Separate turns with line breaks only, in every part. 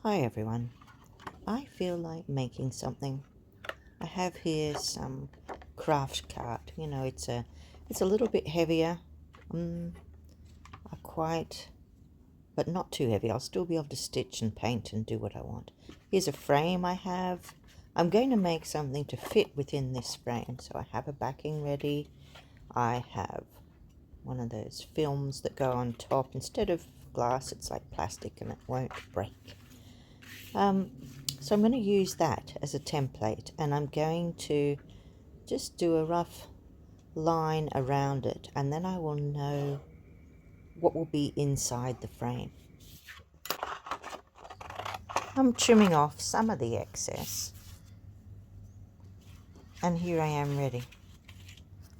Hi everyone. I feel like making something. I have here some craft card. It's a little bit heavier. Quite, but not too heavy. I'll still be able to stitch and paint and do what I want. Here's a frame I have. I'm going to make something to fit within this frame. So I have a backing ready. I have one of those films that go on top. Instead of glass, it's like plastic and it won't break. So I'm going to use that as a template, and I'm going to just do a rough line around it, and then I will know what will be inside the frame. I'm trimming off some of the excess, and here I am ready.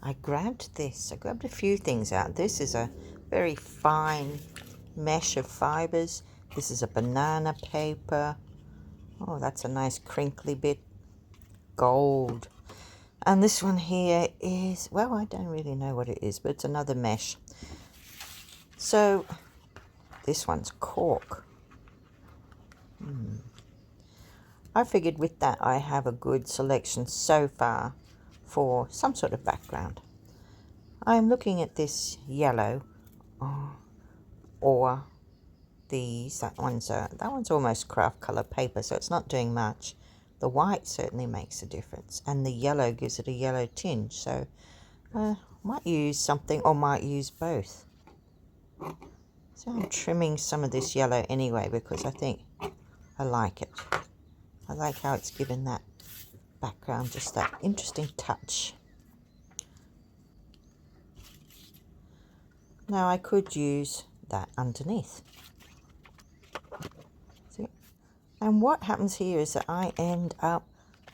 I grabbed a few things out. This is a very fine mesh of fibers. This is a banana paper. Oh, that's a nice crinkly bit. Gold. And this one here is, well, I don't really know what it is, but it's another mesh. So this one's cork. I figured with that I have a good selection so far for some sort of background. I'm looking at this yellow or these. That one's almost craft color paper, so it's not doing much. The white certainly makes a difference, and the yellow gives it a yellow tinge, so might use something or might use both. So I'm trimming some of this yellow anyway because I think I like it. I like how it's given that background just that interesting touch. Now I could use that underneath. See? And what happens here is that I end up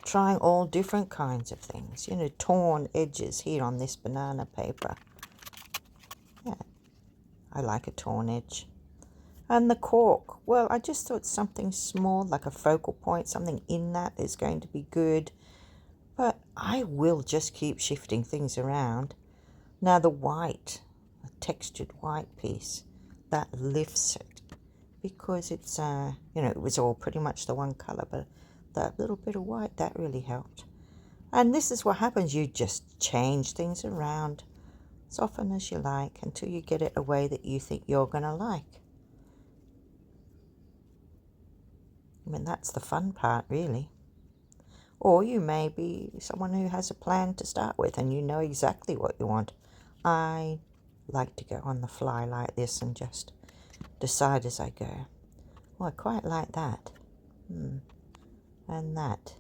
trying all different kinds of things. Torn edges here on this banana paper. Yeah, I like a torn edge. And the cork, well, I just thought something small, like a focal point, something in that is going to be good. But I will just keep shifting things around. Now the white, a textured white piece, that lifts it. Because it's, it was all pretty much the one color, but that little bit of white, that really helped. And this is what happens. You just change things around as often as you like until you get it a way that you think you're going to like. I mean, that's the fun part, really. Or you may be someone who has a plan to start with and you know exactly what you want. I like to go on the fly like this and just decide as I go. Oh, I quite like that. And that.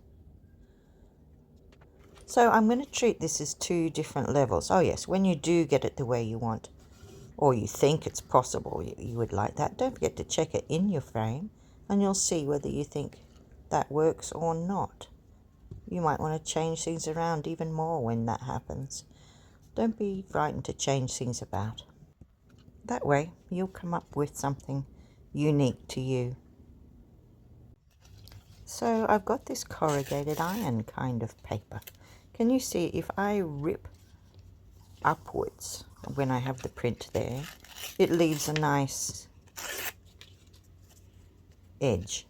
So I'm going to treat this as two different levels. Oh yes, when you do get it the way you want, or you think it's possible you would like that, don't forget to check it in your frame and you'll see whether you think that works or not. You might want to change things around even more when that happens. Don't be frightened to change things about. That way you'll come up with something unique to you. So I've got this corrugated iron kind of paper. Can you see if I rip upwards when I have the print there, it leaves a nice edge,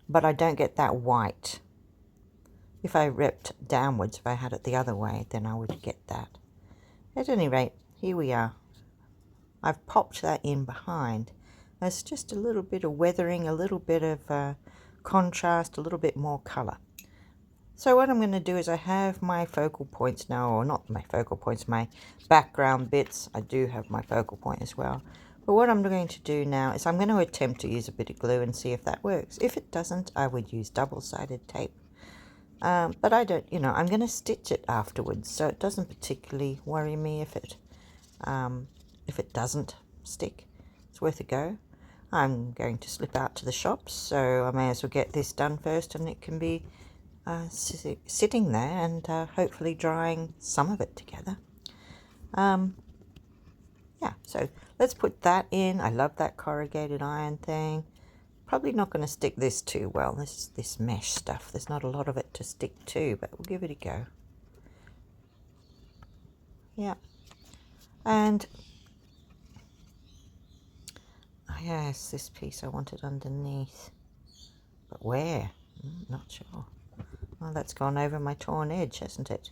but I don't get that white. If I ripped downwards, if I had it the other way, then I would get that. At any rate, here we are. I've popped that in behind. There's just a little bit of weathering, a little bit of contrast, a little bit more colour. So what I'm going to do is I have my focal points now, or not my focal points, my background bits. I do have my focal point as well. But what I'm going to do now is I'm going to attempt to use a bit of glue and see if that works. If it doesn't, I would use double-sided tape. But I don't, I'm going to stitch it afterwards, so it doesn't particularly worry me if it doesn't stick. It's worth a go. I'm going to slip out to the shops, so I may as well get this done first, and it can be sitting there and hopefully drying some of it together. Yeah, so let's put that in. I love that corrugated iron thing. Probably not going to stick this too well. This mesh stuff. There's not a lot of it to stick to, but we'll give it a go. Yeah. And I yes, this piece I wanted underneath. But where? Not sure. Well, that's gone over my torn edge, hasn't it?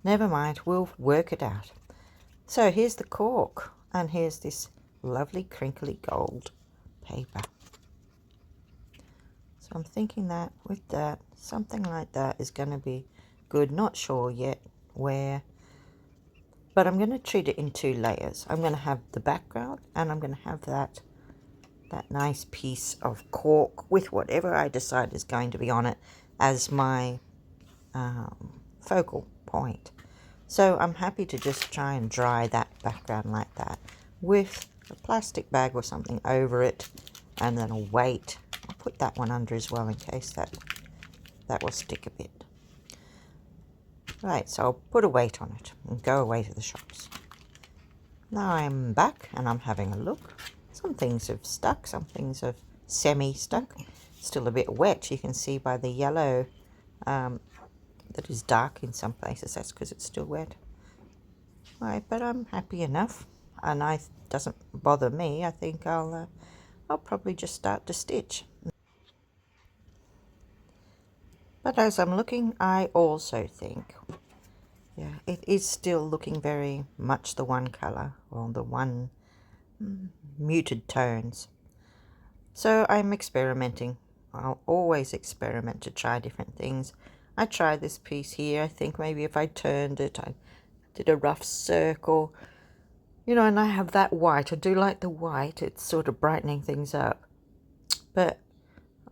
Never mind, we'll work it out. So here's the cork, and here's this lovely crinkly gold paper. So I'm thinking that with that, something like that is going to be good. Not sure yet where, but I'm going to treat it in 2 layers. I'm going to have the background, and I'm going to have that nice piece of cork with whatever I decide is going to be on it as my focal point. So I'm happy to just try and dry that background like that with a plastic bag or something over it, and then a weight. I'll put that one under as well in case that will stick a bit. Right, so I'll put a weight on it and go away to the shops. Now I'm back and I'm having a look. Some things have stuck, some things have semi-stuck. Still a bit wet, you can see by the yellow that is dark in some places. That's because it's still wet. Right, but I'm happy enough, and it doesn't bother me. I think I'll probably just start to stitch. But as I'm looking, I also think, yeah, it is still looking very much the one colour, or the one muted tones. So I'm experimenting. I'll always experiment to try different things. I tried this piece here. I think maybe if I turned it, I did a rough circle, you know, and I have that white. I do like the white. It's sort of brightening things up. But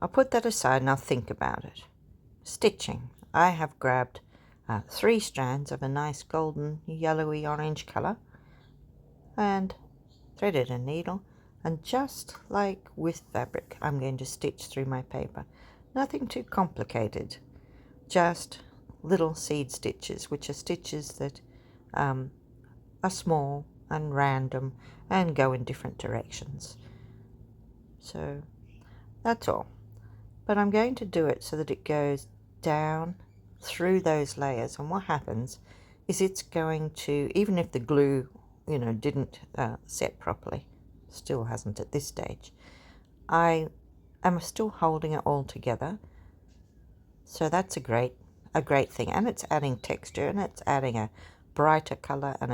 I'll put that aside and I'll think about it. Stitching. I have grabbed 3 strands of a nice golden yellowy orange colour and threaded a needle, and just like with fabric, I'm going to stitch through my paper. Nothing too complicated, just little seed stitches, which are stitches that are small and random and go in different directions. So that's all. But I'm going to do it so that it goes down through those layers, and what happens is it's going to, even if the glue, you know, didn't set properly, still hasn't at this stage, I am still holding it all together. So that's a great thing, and it's adding texture, and it's adding a brighter color, and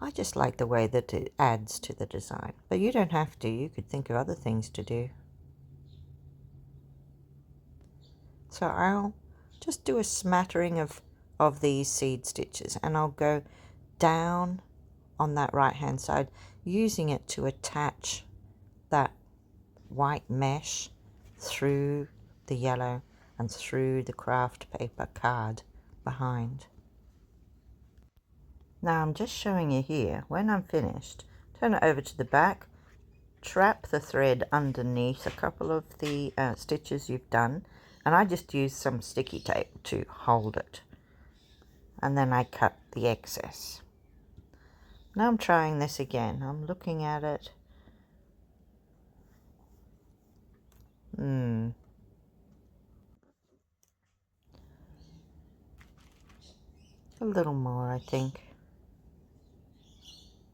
I just like the way that it adds to the design. But you don't have to. You could think of other things to do. So I'll just do a smattering of these seed stitches, and I'll go down on that right hand side, using it to attach that white mesh through the yellow and through the craft paper card behind. Now I'm just showing you here, when I'm finished, turn it over to the back, trap the thread underneath a couple of the stitches you've done, and I just use some sticky tape to hold it, and then I cut the excess. Now I'm trying this again. I'm looking at it. A little more, I think.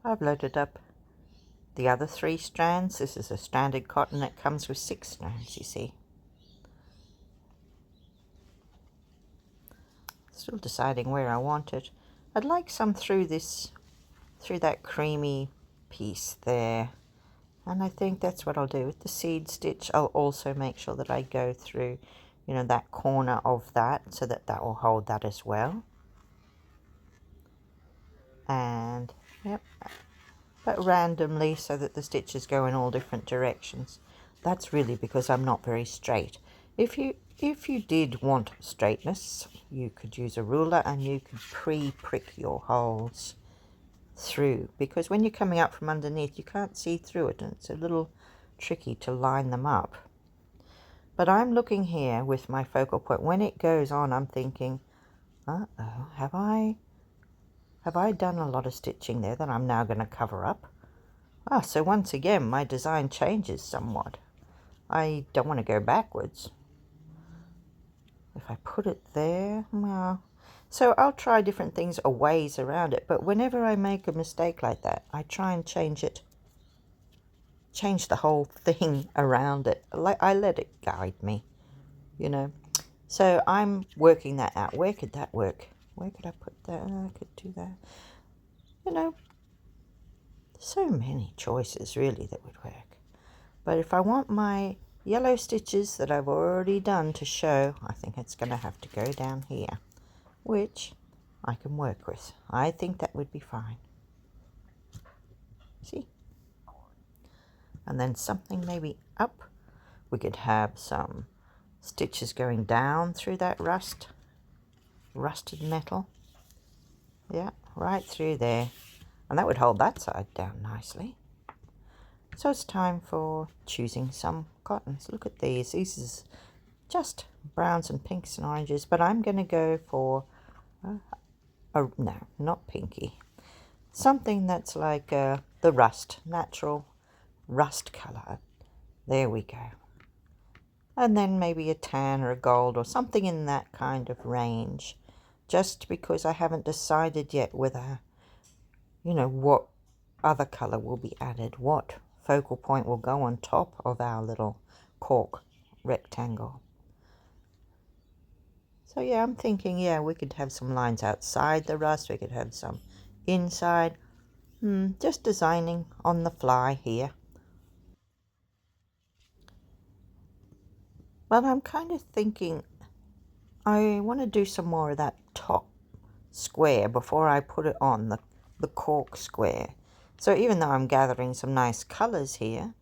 I've loaded up the other 3 strands. This is a stranded cotton that comes with 6 strands, you see. Still deciding where I want it. I'd like some through that creamy piece there. And I think that's what I'll do with the seed stitch. I'll also make sure that I go through, you know, that corner of that, so that will hold that as well. And, yep, but randomly, so that the stitches go in all different directions. That's really because I'm not very straight. If you did want straightness, you could use a ruler and you could pre-prick your holes through, because when you're coming up from underneath you can't see through it, and it's a little tricky to line them up. But I'm looking here with my focal point. When it goes on, I'm thinking, uh-oh, have I done a lot of stitching there that I'm now going to cover up? So once again my design changes somewhat. I don't want to go backwards. If I put it there, well, so I'll try different things or ways around it, but whenever I make a mistake like that, I try and change it change the whole thing around it. I let it guide me, you know. So I'm working that out. Where could that work? Where could I put that? I could do that. You know, so many choices really that would work. But if I want my yellow stitches that I've already done to show, I think it's going to have to go down here, which I can work with. I think that would be fine. See? And then something maybe up. We could have some stitches going down through that rusted metal. Yeah, right through there. And that would hold that side down nicely. So it's time for choosing some cottons. Look at these. These is just browns and pinks and oranges, but I'm going to go for no, not pinky. Something that's like the rust, natural rust color. There we go. And then maybe a tan or a gold or something in that kind of range, just because I haven't decided yet whether, you know, what other color will be added, what focal point will go on top of our little cork rectangle. So yeah, I'm thinking, yeah, we could have some lines outside the rust, we could have some inside. Just designing on the fly here. But I'm kind of thinking I want to do some more of that top square before I put it on the cork square. So even though I'm gathering some nice colors here,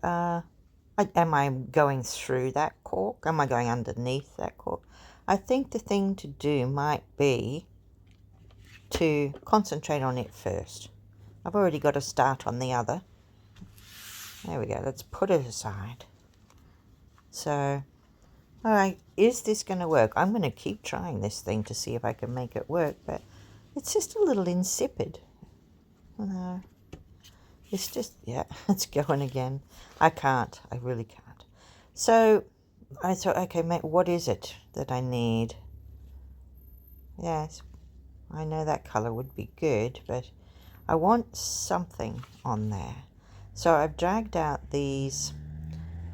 am I going through that cork? Am I going underneath that cork? I think the thing to do might be to concentrate on it first. I've already got a start on the other. There we go. Let's put it aside. So, all right, is this going to work? I'm going to keep trying this thing to see if I can make it work, but it's just a little insipid. It's just, yeah, it's going again. I can't. I really can't. So I thought, okay, mate, what is it that I need? Yes, I know that color would be good, but I want something on there. So I've dragged out these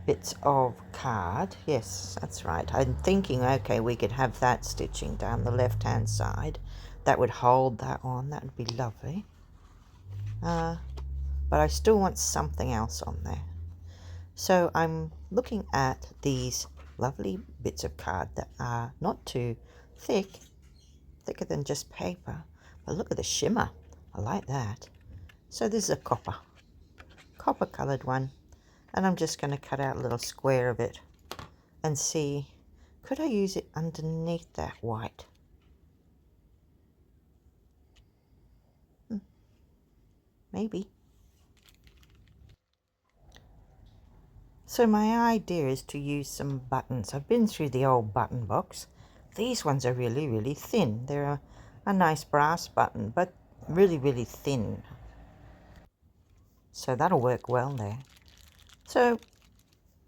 bits of card. Yes, that's right. I'm thinking, okay, we could have that stitching down the left hand side. That would hold that on. That would be lovely. But I still want something else on there. So I'm looking at these lovely bits of card that are not too thick, thicker than just paper. But look at the shimmer. I like that. So this is a copper colored one. And I'm just going to cut out a little square of it and see, could I use it underneath that white? Maybe. So my idea is to use some buttons. I've been through the old button box. These ones are really, really thin. They're a nice brass button, but really, really thin. So that'll work well there. So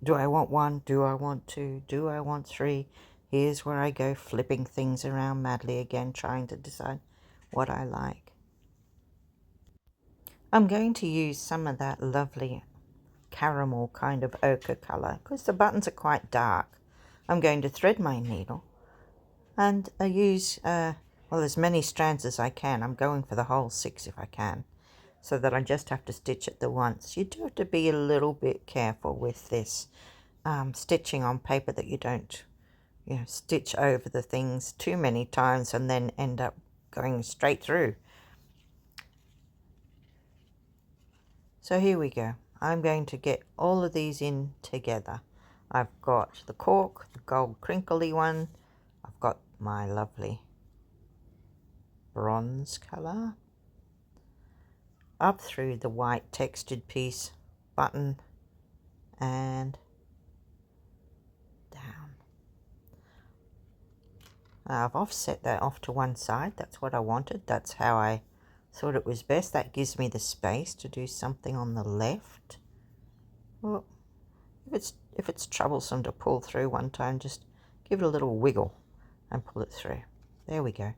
do I want one? Do I want two? Do I want three? Here's where I go flipping things around madly again, trying to decide what I like. I'm going to use some of that lovely caramel kind of ochre color because the buttons are quite dark. I'm going to thread my needle and use well, as many strands as I can. I'm going for the whole 6 if I can, so that I just have to stitch it the once. You do have to be a little bit careful with this stitching on paper, that you don't, you know, stitch over the things too many times and then end up going straight through. So here we go. I'm going to get all of these in together. I've got the cork, the gold crinkly one. I've got my lovely bronze colour. Up through the white textured piece, button, and down. I've offset that off to one side. That's what I wanted. That's how I thought it was best. That gives me the space to do something on the left. Well, if it's troublesome to pull through one time, just give it a little wiggle and pull it through. There we go.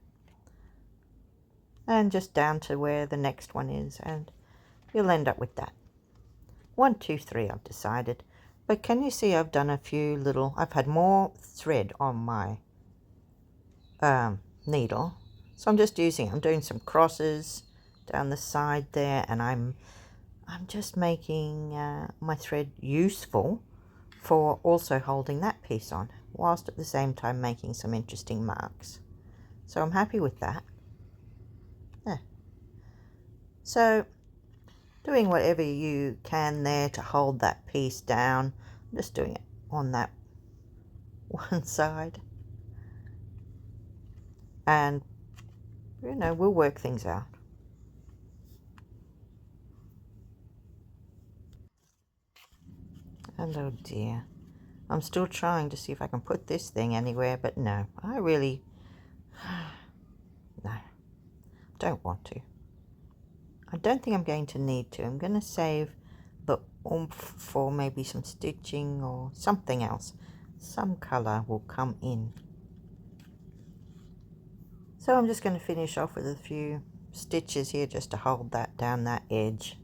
And just down to where the next one is, and you'll end up with that. 1, 2, 3 I've decided. But can you see I've done a few little, I've had more thread on my needle. So I'm just I'm doing some crosses down the side there, and I'm just making my thread useful for also holding that piece on, whilst at the same time making some interesting marks. So I'm happy with that. Yeah. So doing whatever you can there to hold that piece down. I'm just doing it on that one side. And, you know, we'll work things out. And oh dear. I'm still trying to see if I can put this thing anywhere, but no, I really, no, don't want to. I don't think I'm going to need to. I'm going to save the oomph for maybe some stitching or something else. Some colour will come in. So I'm just going to finish off with a few stitches here just to hold that down, that edge.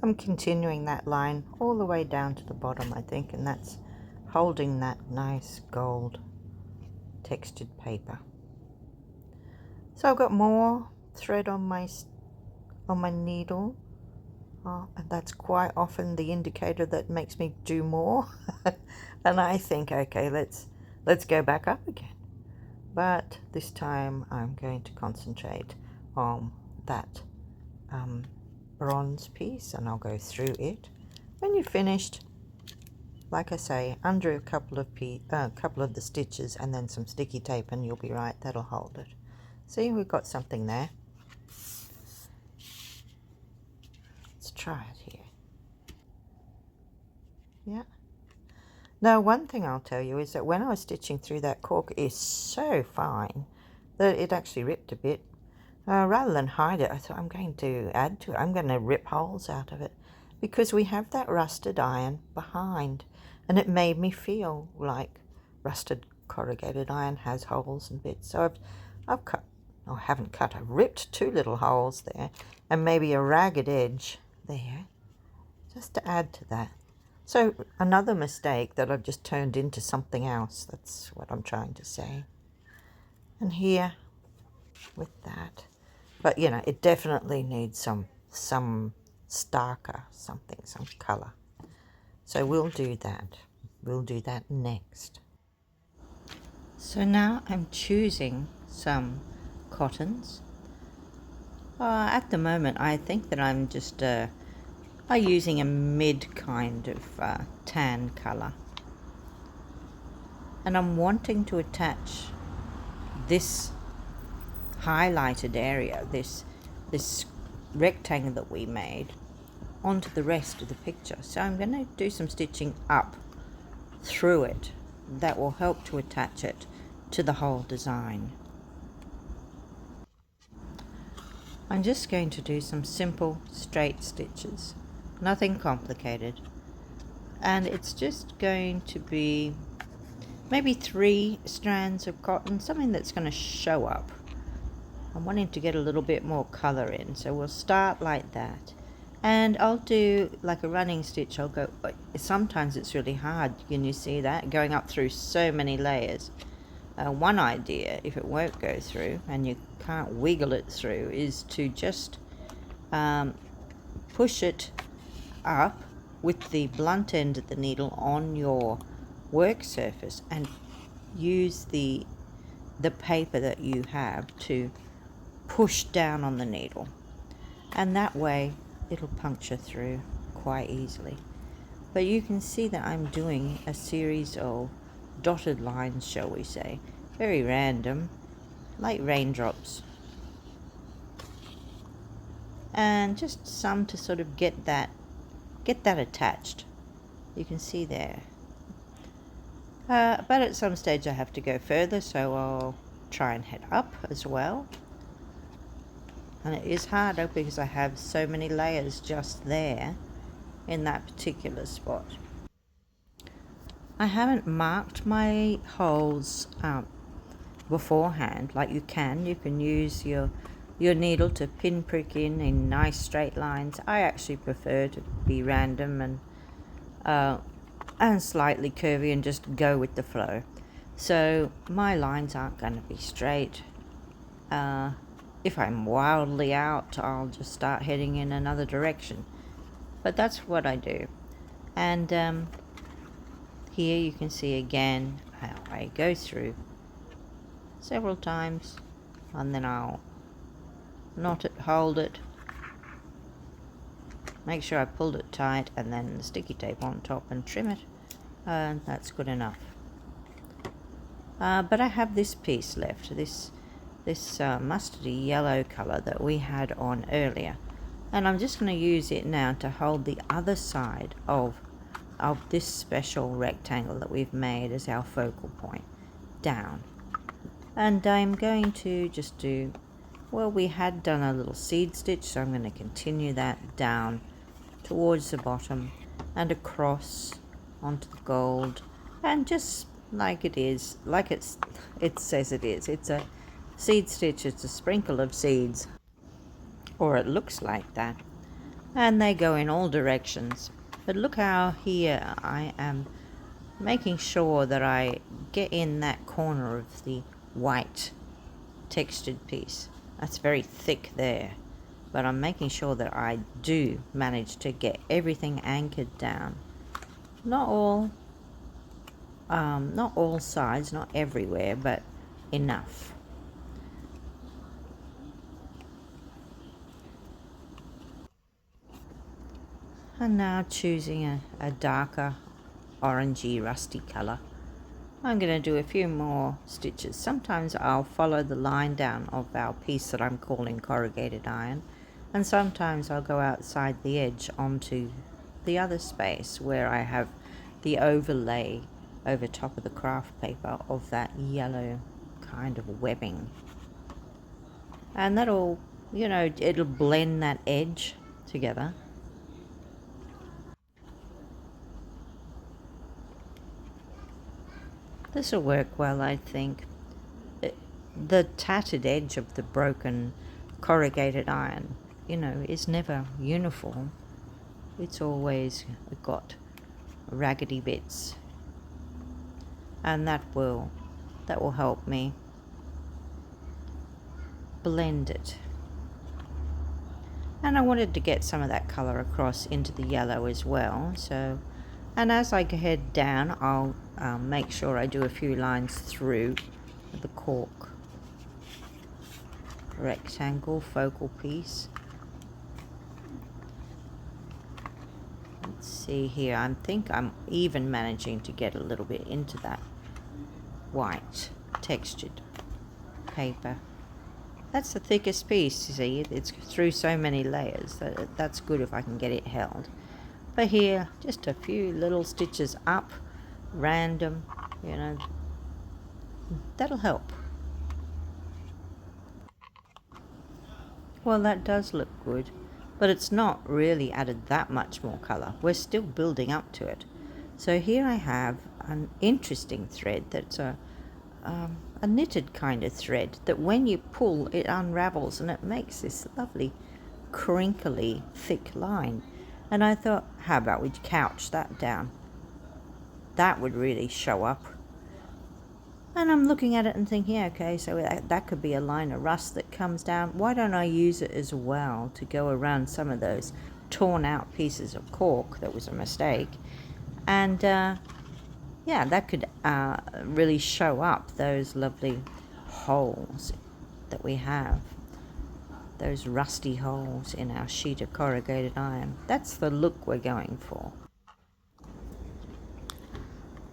I'm continuing that line all the way down to the bottom, I think, and that's holding that nice gold textured paper. So I've got more thread on my needle, and that's quite often the indicator that makes me do more. And I think, okay, let's go back up again. But this time I'm going to concentrate on that bronze piece, and I'll go through it. When you're finished, like I say, under a couple of the stitches and then some sticky tape, and you'll be right. That'll hold it. See, we've got something there. Let's try it here. Yeah. Now, one thing I'll tell you is that when I was stitching through, that cork is so fine that it actually ripped a bit. Rather than hide it, I thought I'm going to add to it. I'm going to rip holes out of it because we have that rusted iron behind, and it made me feel like rusted corrugated iron has holes and bits. So I've cut, or haven't cut, I've ripped 2 little holes there and maybe a ragged edge there just to add to that. So another mistake that I've just turned into something else. That's what I'm trying to say. And here with that. But, you know, it definitely needs some starker something, some colour. So we'll do that. We'll do that next. So now I'm choosing some cottons. At the moment, I think that I'm just using a mid kind of tan colour. And I'm wanting to attach this highlighted area, this rectangle that we made, onto the rest of the picture. So I'm going to do some stitching up through it. That will help to attach it to the whole design. I'm just going to do some simple straight stitches, nothing complicated, and it's just going to be maybe 3 strands of cotton, something that's going to show up. I'm wanting to get a little bit more colour in, so we'll start like that. And I'll do like a running stitch. I'll go, sometimes it's really hard, can you see that? Going up through so many layers. One idea, if it won't go through and you can't wiggle it through, is to just push it up with the blunt end of the needle on your work surface and use the paper that you have to push down on the needle, and that way it'll puncture through quite easily. But you can see that I'm doing a series of dotted lines, shall we say, very random, like raindrops, and just some to sort of get that attached. You can see there. But at some stage I have to go further, so I'll try and head up as well. And it is harder because I have so many layers just there in that particular spot. I haven't marked my holes beforehand like you can. You can use your your needle to pinprick in nice straight lines. I actually prefer to be random and slightly curvy and just go with the flow. So my lines aren't going to be straight. If I'm wildly out, I'll just start heading in another direction. But that's what I do. And here you can see again how I go through several times, and then I'll knot it, hold it, make sure I pulled it tight, and then the sticky tape on top and trim it, and that's good enough. But I have this piece left, this mustardy yellow color that we had on earlier, and I'm just going to use it now to hold the other side of this special rectangle that we've made as our focal point down. And I'm going to just do, well, we had done a little seed stitch, so I'm going to continue that down towards the bottom and across onto the gold, and just like it is, like it says it is. It's a seed stitch, it's a sprinkle of seeds, or it looks like that, and they go in all directions. But look how here I am making sure that I get in that corner of the white textured piece. That's very thick there, but I'm making sure that I do manage to get everything anchored down. Not all sides, not everywhere, but enough. And now choosing a darker orangey rusty color, I'm going to do a few more stitches. Sometimes I'll follow the line down of our piece that I'm calling corrugated iron, and sometimes I'll go outside the edge onto the other space where I have the overlay over top of the craft paper of that yellow kind of webbing, and that'll, you know, it'll blend that edge together. This will work well, I think. The tattered edge of the broken corrugated iron, you know, is never uniform. It's always got raggedy bits, and that will help me blend it. And I wanted to get some of that color across into the yellow as well, so, and as I head down, I'll make sure I do a few lines through the cork rectangle focal piece. Let's see here, I think I'm even managing to get a little bit into that white textured paper. That's the thickest piece, you see, it's through so many layers. That's good if I can get it held. But here, just a few little stitches up, random, you know, that'll help. Well, that does look good, but it's not really added that much more color. We're still building up to it. So here I have an interesting thread that's a knitted kind of thread that when you pull, it unravels and it makes this lovely crinkly thick line. And I thought, how about we couch that down? That would really show up. And I'm looking at it and thinking, okay, so that could be a line of rust that comes down. Why don't I use it as well to go around some of those torn out pieces of cork that was a mistake? And yeah, that could really show up those lovely holes that we have. Those rusty holes in our sheet of corrugated iron. That's the look we're going for.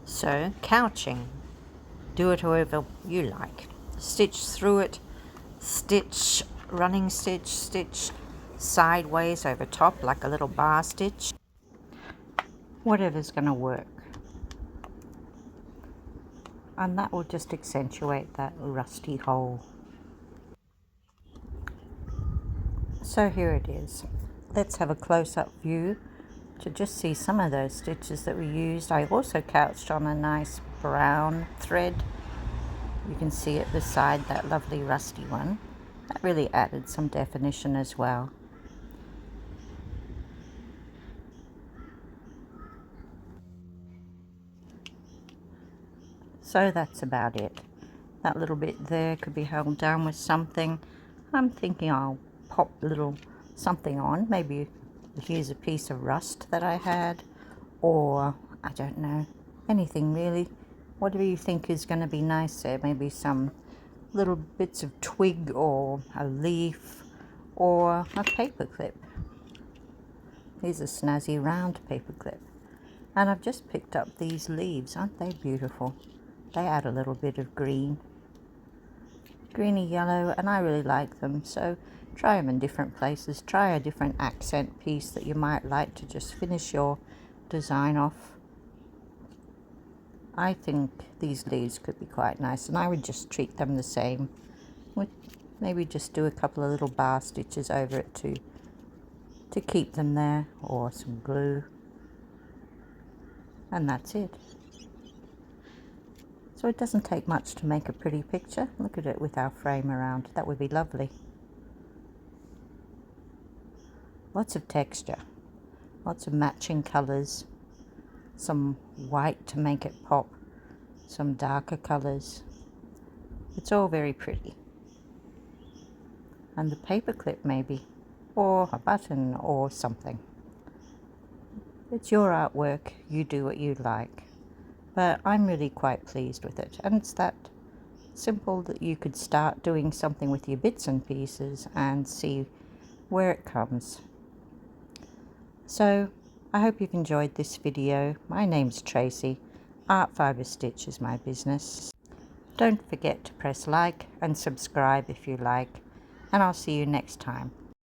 So, couching. Do it however you like. Stitch through it, stitch, running stitch, stitch sideways over top like a little bar stitch. Whatever's going to work. And that will just accentuate that rusty hole. So here it is. Let's have a close-up view to just see some of those stitches that we used. I also couched on a nice brown thread. You can see it beside that lovely rusty one. That really added some definition as well. So that's about it. That little bit there could be held down with something. I'm thinking I'll pop a little something on. Maybe here's a piece of rust that I had, or I don't know, anything really. Whatever you think is going to be nice there. Maybe some little bits of twig or a leaf or a paper clip. Here's a snazzy round paper clip. And I've just picked up these leaves. Aren't they beautiful? They add a little bit of green. Greeny yellow, and I really like them. So try them in different places. Try a different accent piece that you might like to just finish your design off. I think these leaves could be quite nice, and I would just treat them the same. Would maybe just do a couple of little bar stitches over it to keep them there, or some glue, and that's it. So it doesn't take much to make a pretty picture. Look at it with our frame around. That would be lovely. Lots of texture, lots of matching colours, some white to make it pop, some darker colours. It's all very pretty. And the paper clip maybe, or a button or something. It's your artwork, you do what you like. But I'm really quite pleased with it, and it's that simple that you could start doing something with your bits and pieces and see where it comes. So I hope you've enjoyed this video. My name's Tracey. Art Fibre Stitch is my business. Don't forget to press like and subscribe if you like, and I'll see you next time.